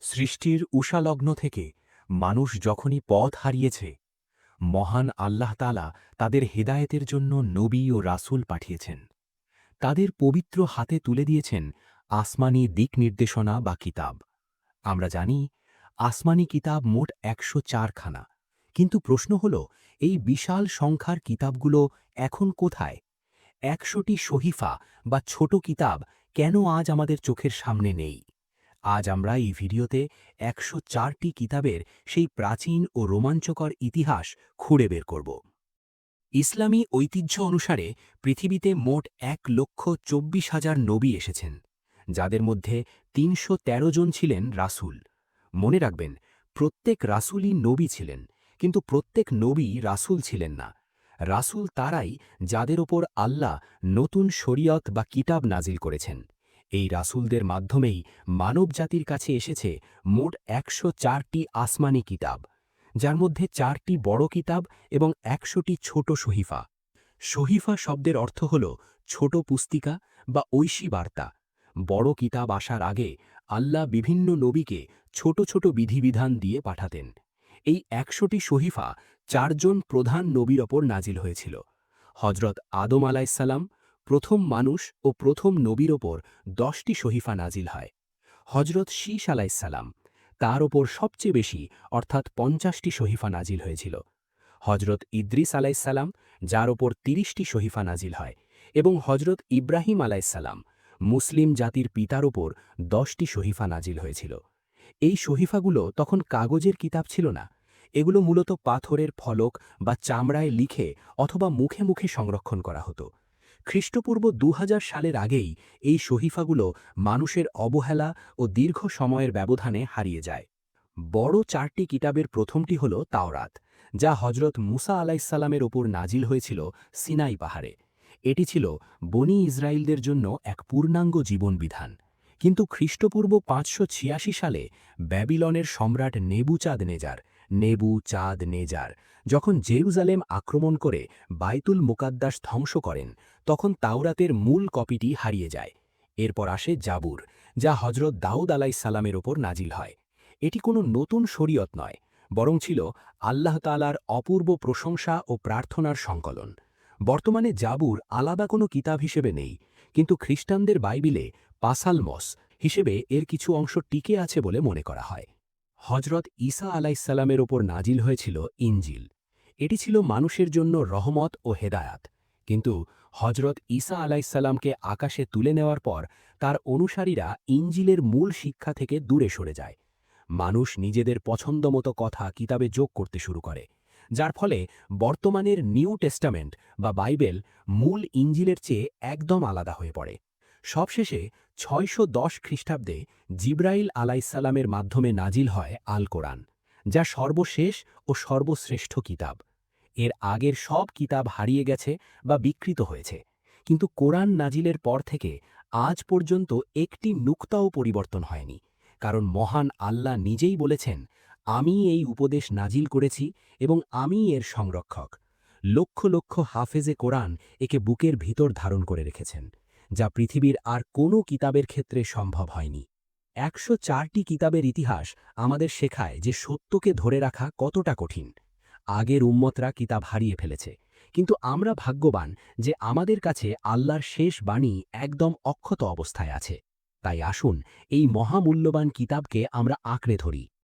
সৃষ্টির উষালগ্ন থেকে মানুষ যখনই পথ হারিয়েছে, মহান আল্লাহ তাআলা তাদের হেদায়েতের জন্য নবী ও রাসূল পাঠিয়েছেন। তাদের পবিত্র হাতে তুলে দিয়েছেন আসমানি দিক নির্দেশনা বা কিতাব। আমরা জানি আসমানি কিতাব মোট ১০৪ খানা। কিন্তু প্রশ্ন হল, এই বিশাল সংখ্যার কিতাবগুলো এখন কোথায়? ১০০টি সহিফা বা ছোট কিতাব কেন আজ আমাদের চোখের সামনে নেই? আজ আমরা এই ভিডিওতে ১০৪টি কিতাবের সেই প্রাচীন ও রোমাঞ্চকর ইতিহাস খুঁড়ে বের করব। ইসলামী ঐতিহ্য অনুসারে পৃথিবীতে মোট ১,২৪,০০০ নবী এসেছেন, যাদের মধ্যে ৩১৩ জন ছিলেন রাসূল। মনে রাখবেন, প্রত্যেক রাসূলই নবী ছিলেন, কিন্তু প্রত্যেক নবী রাসূল ছিলেন না। রাসূল তারাই যাদের ওপর আল্লাহ নতুন শরীয়ত বা কিতাব নাজিল করেছেন। এই রাসূলদের মাধ্যমেই মানবজাতির কাছে এসেছে মোট ১০৪টি আসমানি কিতাব, যার মধ্যে ৪টি বড় কিতাব এবং ১০০টি ছোট সহিফা। সহিফা শব্দের অর্থ হল ছোট পুস্তিকা বা ঐশী বার্তা। বড় কিতাব আসার আগে আল্লাহ বিভিন্ন নবীকে ছোট ছোট বিধিবিধান দিয়ে পাঠাতেন। এই ১০০টি সহিফা ৪ জন প্রধান নবীর ওপর নাজিল হয়েছিল। হজরত আদম আলাইসাল্লাম, প্রথম মানুষ ও প্রথম নবীর ওপর ১০টি সহিফা নাজিল হয়। হজরত শীস আলাইসাল্লাম, তার ওপর সবচেয়ে বেশি অর্থাৎ ৫০টি সহিফা নাজিল হয়েছিল। হজরত ইদ্রিস আলাইসাল্লাম, যার ওপর ৩০টি সহিফা নাজিল হয়, এবং হজরত ইব্রাহিম আলাইসাল্লাম, মুসলিম জাতির পিতার ওপর ১০টি সহিফা নাজিল হয়েছিল। এই সহিফাগুলো তখন কাগজের কিতাব ছিল না। এগুলো মূলত পাথরের ফলক বা চামড়ায় লিখে অথবা মুখে মুখে সংরক্ষণ করা হতো। খ্রিস্টপূর্ব ২০০০ সালের আগেই এই সহিফাগুলো মানুষের অবহেলা ও দীর্ঘ সময়ের ব্যবধানে হারিয়ে যায়। বড় ৪টি কিতাবের প্রথমটি হল তাওরাত, যা হজরত মুসা আলাইসাল্লামের ওপর নাজিল হয়েছিল সিনাই পাহাড়ে। এটি ছিল বনি ইসরায়েলদের জন্য এক পূর্ণাঙ্গ জীবনবিধান। কিন্তু খ্রিস্টপূর্ব ৫৮৬ সালে ব্যাবিলনের সম্রাট নেবুচাঁদ নেজার যখন জেরুজালেম আক্রমণ করে বাইতুল মুকাদ্দাস ধ্বংস করেন, তখন তাওরাতের মূল কপিটি হারিয়ে যায়। এরপর আসে জাবুর, যা হজরত দাউদ আলাইসাল্লামের ওপর নাজিল হয়। এটি কোনো নতুন শরীয়ত নয়, বরং ছিল আল্লাহ তাআলার অপূর্ব প্রশংসা ও প্রার্থনার সংকলন। বর্তমানে জাবুর আলাদা কোনো কিতাব হিসেবে নেই, কিন্তু খ্রিস্টানদের বাইবেলে পাসালমস হিসেবে এর কিছু অংশ টিকে আছে বলে মনে করা হয়। হজরত ঈসা আলাইসাল্লামের ওপর নাজিল হয়েছিল ইনজিল। এটি ছিল মানুষের জন্য রহমত ও হেদায়াত। কিন্তু হজরত ঈসা আলাইসাল্লামকে আকাশে তুলে নেওয়ার পর তার অনুসারীরা ইনজিলের মূল শিক্ষা থেকে দূরে সরে যায়। মানুষ নিজেদের পছন্দমতো কথা কিতাবে যোগ করতে শুরু করে, যার ফলে বর্তমানের নিউ টেস্টামেন্ট বা বাইবেল মূল ইনজিলের চেয়ে একদম আলাদা হয়ে পড়ে। সবশেষে ৬১০ খ্রিস্টাব্দে জিব্রাইল আলাইসাল্লামের মাধ্যমে নাজিল হয় আল কোরআন, যা সর্বশেষ ও সর্বশ্রেষ্ঠ কিতাব। এর আগের সব কিতাব হারিয়ে গেছে বা বিকৃত হয়েছে, কিন্তু কোরআন নাজিলের পর থেকে আজ পর্যন্ত একটি নুক্তাও পরিবর্তন হয়নি। কারণ মহান আল্লাহ নিজেই বলেছেন, আমি এই উপদেশ নাজিল করেছি এবং আমি এর সংরক্ষক। লক্ষ লক্ষ হাফেজে কোরআন একে বুকের ভিতর ধারণ করে রেখেছেন, যা পৃথিবীর আর কোনো কিতাবের ক্ষেত্রে সম্ভব হয়নি। ১০৪টি কিতাবের ইতিহাস আমাদের শেখায় যে সত্যকে ধরে রাখা কতটা কঠিন। আগের উম্মতরা কিতাব হারিয়ে ফেলেছে, কিন্তু আমরা ভাগ্যবান যে আমাদের কাছে আল্লাহর শেষ বাণী একদম অক্ষত অবস্থায় আছে। তাই আসুন এই মহামূল্যবান কিতাবকে আমরা আঁকড়ে ধরি।